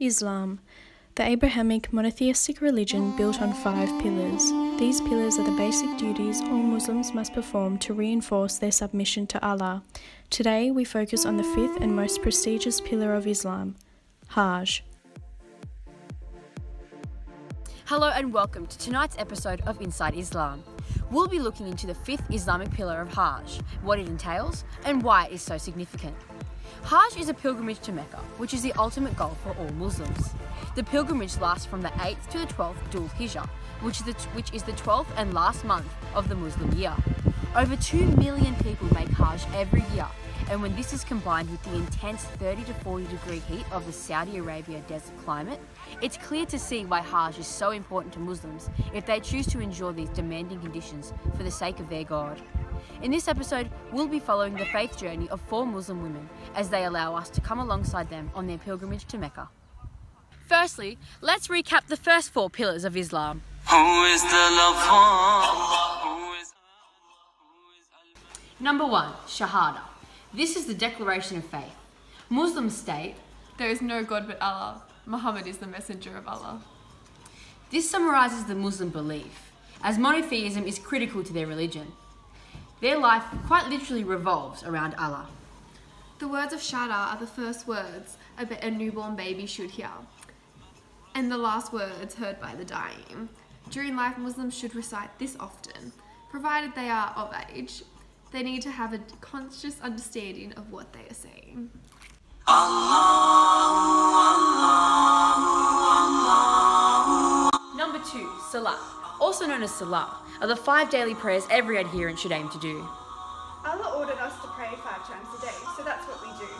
Islam, the Abrahamic monotheistic religion built on 5 pillars. These pillars are the basic duties all Muslims must perform to reinforce their submission to Allah. Today we focus on the 5th and most prestigious pillar of Islam, Hajj. Hello and welcome to tonight's episode of Inside Islam. We'll be looking into the 5th Islamic pillar of Hajj, what it entails, and why it is so significant. Hajj is a pilgrimage to Mecca, which is the ultimate goal for all Muslims. The pilgrimage lasts from the 8th to the 12th Dhul Hijjah, which is the 12th and last month of the Muslim year. Over 2 million people make Hajj every year, and when this is combined with the intense 30 to 40 degree heat of the Saudi Arabia desert climate, it's clear to see why Hajj is so important to Muslims if they choose to endure these demanding conditions for the sake of their God. In this episode, we'll be following the faith journey of 4 Muslim women as they allow us to come alongside them on their pilgrimage to Mecca. Firstly, let's recap the first 4 pillars of Islam. Who is the love Number 1, Shahada. This is the declaration of faith. Muslims state, "There is no God but Allah. Muhammad is the messenger of Allah." This summarizes the Muslim belief, as monotheism is critical to their religion. Their life quite literally revolves around Allah. The words of Shahada are the first words a newborn baby should hear, and the last words heard by the dying. During life, Muslims should recite this often, provided they are of age. They need to have a conscious understanding of what they are saying. Number 2, Salah, also known as Salah, are the 5 daily prayers every adherent should aim to do. Allah ordered us to pray 5 times a day, so that's what we do.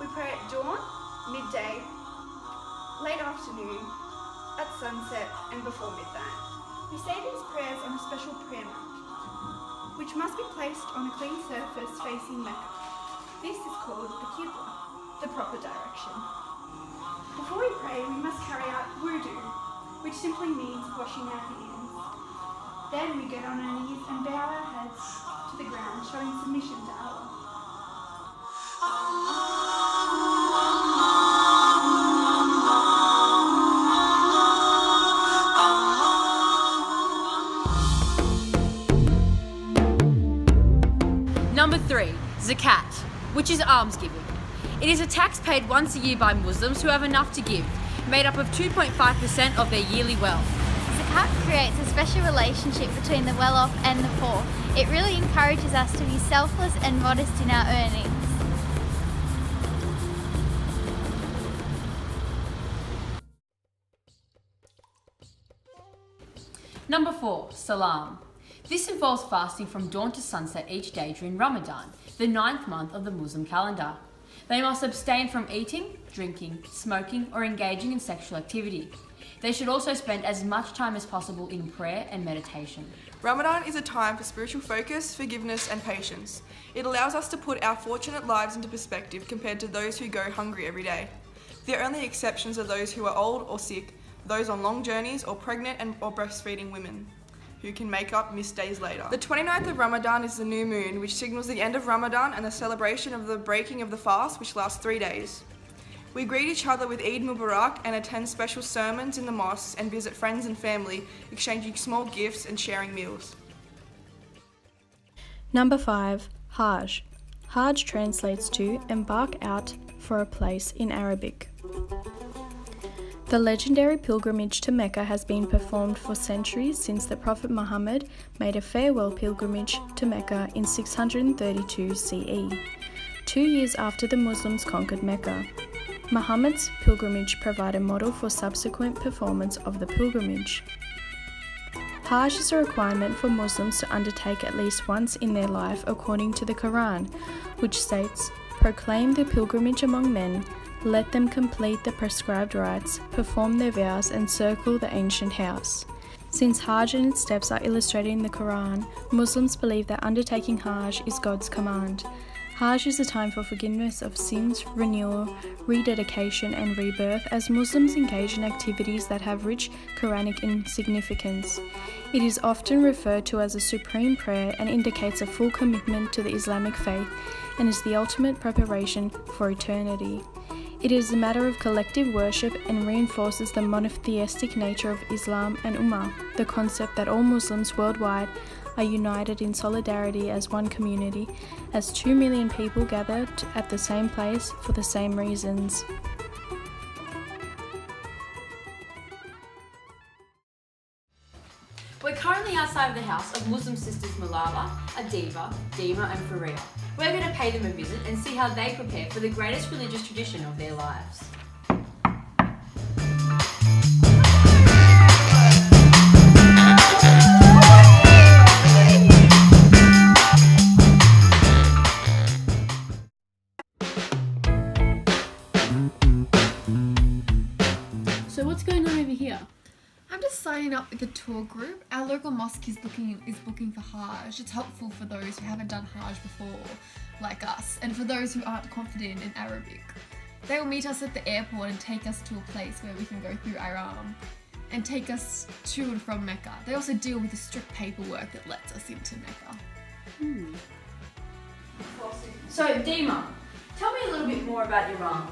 We pray at dawn, midday, late afternoon, at sunset, and before midnight. We say these prayers on a special prayer mat, which must be placed on a clean surface facing Mecca. This is called the Qibla, the proper direction. Before we pray, we must carry out wudu, which simply means washing our hands. Then we get on our knees and bow our heads to the ground, showing submission to Allah. Number 3, Zakat, which is almsgiving. It is a tax paid once a year by Muslims who have enough to give, made up of 2.5% of their yearly wealth. Zakat creates a special relationship between the well-off and the poor. It really encourages us to be selfless and modest in our earnings. Number 4, Salam. This involves fasting from dawn to sunset each day during Ramadan, the 9th month of the Muslim calendar. They must abstain from eating, drinking, smoking, or engaging in sexual activity. They should also spend as much time as possible in prayer and meditation. Ramadan is a time for spiritual focus, forgiveness, and patience. It allows us to put our fortunate lives into perspective compared to those who go hungry every day. The only exceptions are those who are old or sick, those on long journeys, or pregnant or breastfeeding women, who can make up missed days later. The 29th of Ramadan is the new moon, which signals the end of Ramadan and the celebration of the breaking of the fast, which lasts 3 days. We greet each other with Eid Mubarak and attend special sermons in the mosques and visit friends and family, exchanging small gifts and sharing meals. Number 5, Hajj. Hajj translates to embark out for a place in Arabic. The legendary pilgrimage to Mecca has been performed for centuries since the Prophet Muhammad made a farewell pilgrimage to Mecca in 632 CE, 2 years after the Muslims conquered Mecca. Muhammad's pilgrimage provided a model for subsequent performance of the pilgrimage. Hajj is a requirement for Muslims to undertake at least once in their life according to the Quran, which states, "Proclaim the pilgrimage among men, let them complete the prescribed rites, perform their vows, and circle the ancient house." Since Hajj and its steps are illustrated in the Quran, Muslims believe that undertaking Hajj is God's command. Hajj is a time for forgiveness of sins, renewal, rededication, and rebirth as Muslims engage in activities that have rich Quranic significance. It is often referred to as a supreme prayer and indicates a full commitment to the Islamic faith and is the ultimate preparation for eternity. It is a matter of collective worship and reinforces the monotheistic nature of Islam and Ummah, the concept that all Muslims worldwide are united in solidarity as one community, as 2 million people gathered at the same place for the same reasons. We're currently outside of the house of Muslim sisters Malala, Adiba, Dima and Faria. We're going to pay them a visit and see how they prepare for the greatest religious tradition of their lives. So what's going on over here? I'm just signing up with the tour group. Our local mosque is booking for Hajj. It's helpful for those who haven't done Hajj before, like us, and for those who aren't confident in Arabic. They will meet us at the airport and take us to a place where we can go through Iram and take us to and from Mecca. They also deal with the strict paperwork that lets us into Mecca. So Dima, tell me a little bit more about Iram.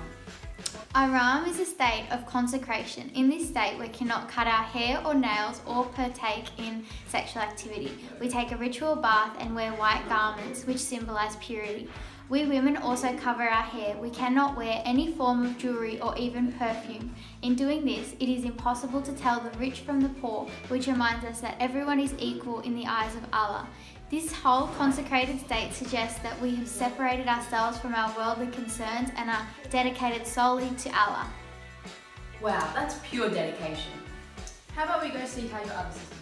Iram is a state of consecration. In this state, we cannot cut our hair or nails or partake in sexual activity. We take a ritual bath and wear white garments, which symbolise purity. We women also cover our hair. We cannot wear any form of jewellery or even perfume. In doing this, it is impossible to tell the rich from the poor, which reminds us that everyone is equal in the eyes of Allah. This whole consecrated state suggests that we have separated ourselves from our worldly concerns and are dedicated solely to Allah. Wow, that's pure dedication. How about we go see how your other sisters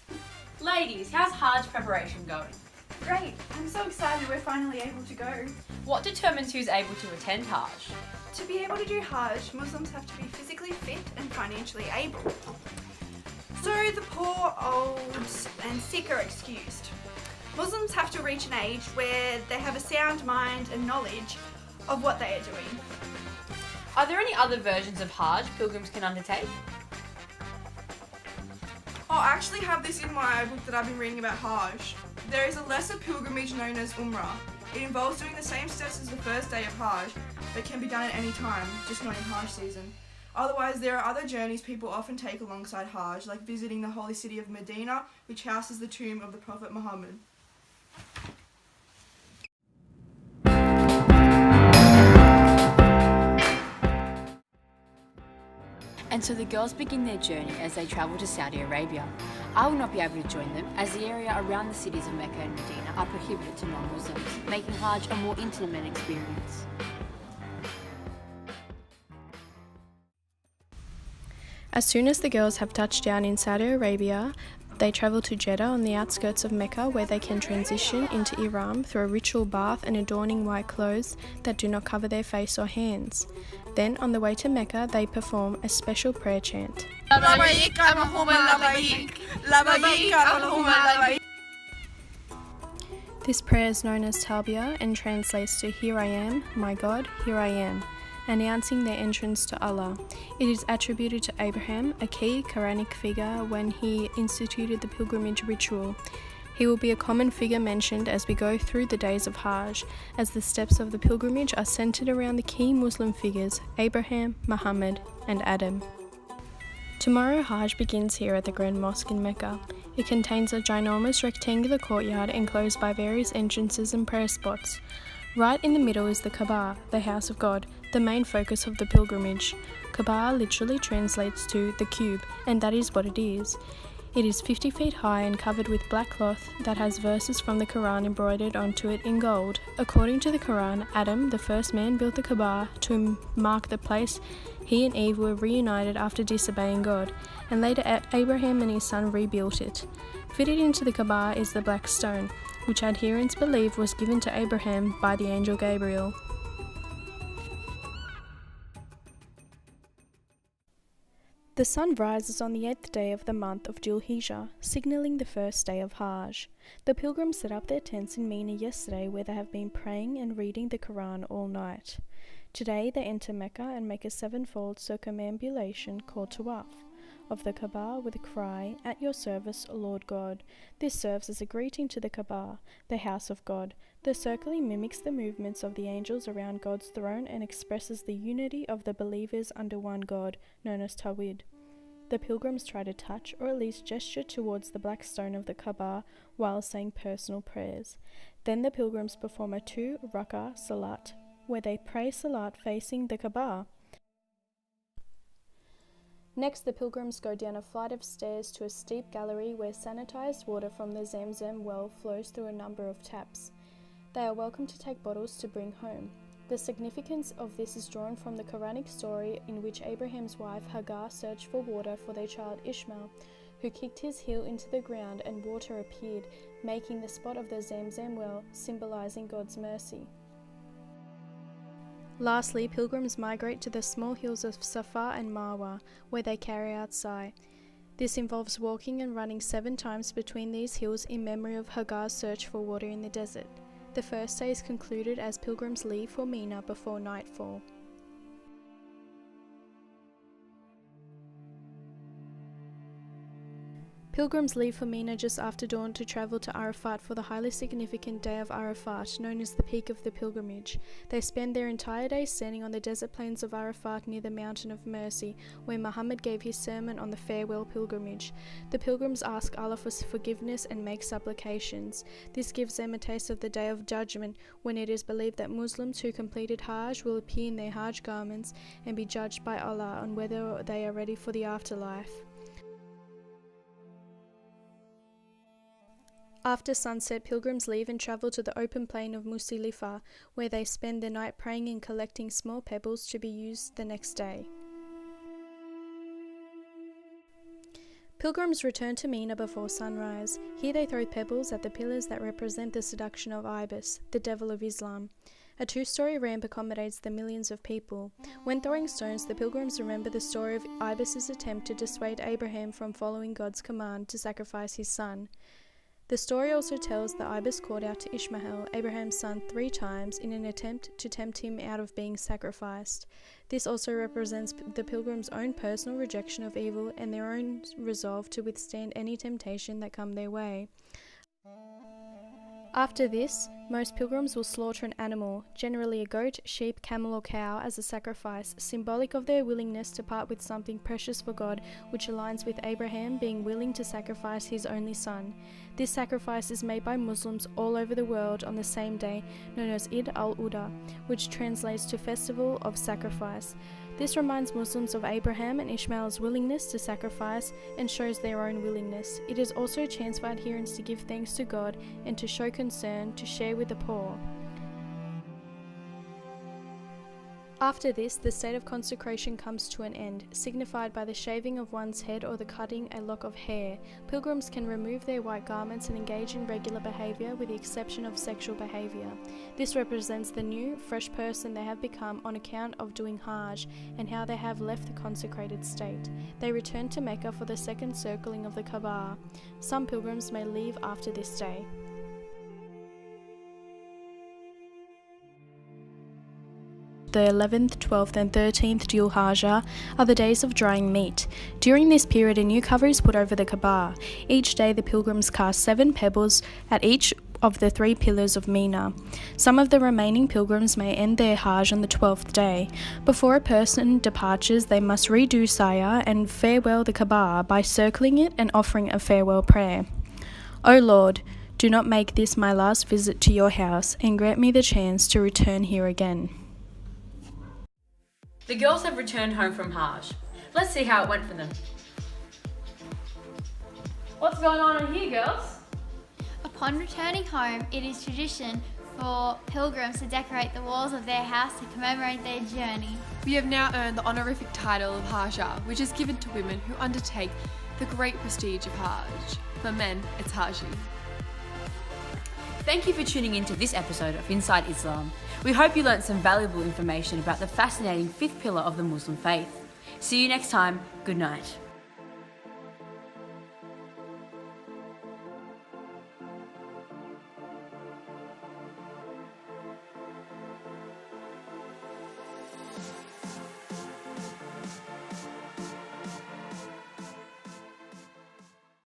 are going? Ladies, how's Hajj preparation going? Great, I'm so excited we're finally able to go. What determines who's able to attend Hajj? To be able to do Hajj, Muslims have to be physically fit and financially able. So the poor, old and sick are excused. Muslims have to reach an age where they have a sound mind and knowledge of what they are doing. Are there any other versions of Hajj pilgrims can undertake? I actually have this in my book that I've been reading about Hajj. There is a lesser pilgrimage known as Umrah. It involves doing the same steps as the first day of Hajj, but can be done at any time, just not in Hajj season. Otherwise, there are other journeys people often take alongside Hajj, like visiting the holy city of Medina, which houses the tomb of the Prophet Muhammad. And so the girls begin their journey as they travel to Saudi Arabia. I will not be able to join them as the area around the cities of Mecca and Medina are prohibited to non-Muslims, making Hajj a more intimate experience. As soon as the girls have touched down in Saudi Arabia, they travel to Jeddah on the outskirts of Mecca, where they can transition into Ihram through a ritual bath and adorning white clothes that do not cover their face or hands. Then, on the way to Mecca, they perform a special prayer chant. This prayer is known as Talbiyah and translates to "Here I am, my God, here I am," announcing their entrance to Allah. It is attributed to Abraham, a key Quranic figure when he instituted the pilgrimage ritual. He will be a common figure mentioned as we go through the days of Hajj, as the steps of the pilgrimage are centered around the key Muslim figures Abraham, Muhammad, and Adam. Tomorrow Hajj begins here at the Grand Mosque in Mecca. It contains a ginormous rectangular courtyard enclosed by various entrances and prayer spots. Right in the middle is the Kaaba, the house of God, the main focus of the pilgrimage. Kaaba literally translates to the cube, and that is what it is. It is 50 feet high and covered with black cloth that has verses from the Quran embroidered onto it in gold. According to the Quran, Adam, the first man, built the Kaaba to mark the place he and Eve were reunited after disobeying God, and later Abraham and his son rebuilt it. Fitted into the Kaaba is the black stone, which adherents believe was given to Abraham by the angel Gabriel. The sun rises on the 8th day of the month of Dhul Hijjah, signalling the first day of Hajj. The pilgrims set up their tents in Mina yesterday, where they have been praying and reading the Quran all night. Today they enter Mecca and make a sevenfold circumambulation called Tawaf of the Kaaba with a cry, "At your service, Lord God." This serves as a greeting to the Kaaba, the house of God, The circling mimics the movements of the angels around God's throne and expresses the unity of the believers under one God, known as Tawhid. The pilgrims try to touch or at least gesture towards the black stone of the Kaaba while saying personal prayers. Then the pilgrims perform a 2 rak'ah salat, where they pray salat facing the Kaaba. Next, the pilgrims go down a flight of stairs to a steep gallery where sanitized water from the Zamzam well flows through a number of taps. They are welcome to take bottles to bring home. The significance of this is drawn from the Quranic story in which Abraham's wife Hagar searched for water for their child Ishmael, who kicked his heel into the ground and water appeared, making the spot of the Zamzam well, symbolizing God's mercy. Lastly, pilgrims migrate to the small hills of Safa and Marwa, where they carry out Sa'i. This involves walking and running 7 times between these hills in memory of Hagar's search for water in the desert. The first day is concluded as pilgrims leave for Mina before nightfall. Pilgrims leave for Mina just after dawn to travel to Arafat for the highly significant day of Arafat, known as the peak of the pilgrimage. They spend their entire day standing on the desert plains of Arafat near the Mountain of Mercy, where Muhammad gave his sermon on the farewell pilgrimage. The pilgrims ask Allah for forgiveness and make supplications. This gives them a taste of the Day of Judgment, when it is believed that Muslims who completed Hajj will appear in their Hajj garments and be judged by Allah on whether they are ready for the afterlife. After sunset, pilgrims leave and travel to the open plain of Muzdalifah, where they spend the night praying and collecting small pebbles to be used the next day. Pilgrims return to Mina before sunrise. Here they throw pebbles at the pillars that represent the seduction of Ibis, the devil of Islam. A 2-story ramp accommodates the millions of people. When throwing stones, the pilgrims remember the story of Ibis's attempt to dissuade Abraham from following God's command to sacrifice his son. The story also tells that Ibis called out to Ishmael, Abraham's son, 3 times in an attempt to tempt him out of being sacrificed. This also represents the pilgrims' own personal rejection of evil and their own resolve to withstand any temptation that come their way. After this, most pilgrims will slaughter an animal, generally a goat, sheep, camel or cow, as a sacrifice, symbolic of their willingness to part with something precious for God, which aligns with Abraham being willing to sacrifice his only son. This sacrifice is made by Muslims all over the world on the same day, known as Eid al-Adha, which translates to Festival of Sacrifice. This reminds Muslims of Abraham and Ishmael's willingness to sacrifice and shows their own willingness. It is also a chance for adherents to give thanks to God and to show concern, to share with the poor. After this, the state of consecration comes to an end, signified by the shaving of one's head or the cutting a lock of hair. Pilgrims can remove their white garments and engage in regular behavior with the exception of sexual behavior. This represents the new, fresh person they have become on account of doing Hajj and how they have left the consecrated state. They return to Mecca for the second circling of the Kaaba. Some pilgrims may leave after this day. The 11th, 12th and 13th Dhul Hijjah are the days of drying meat. During this period, a new cover is put over the Kaaba. Each day the pilgrims cast 7 pebbles at each of the 3 pillars of Mina. Some of the remaining pilgrims may end their Hajj on the 12th day. Before a person departures, they must redo Sa'i and farewell the Kaaba by circling it and offering a farewell prayer. O Lord, do not make this my last visit to your house and grant me the chance to return here again. The girls have returned home from Hajj. Let's see how it went for them. What's going on here, girls? Upon returning home, it is tradition for pilgrims to decorate the walls of their house to commemorate their journey. We have now earned the honorific title of Hajjah, which is given to women who undertake the great prestige of Hajj. For men, it's Haji. Thank you for tuning in to this episode of Inside Islam. We hope you learnt some valuable information about the fascinating 5th pillar of the Muslim faith. See you next time. Good night.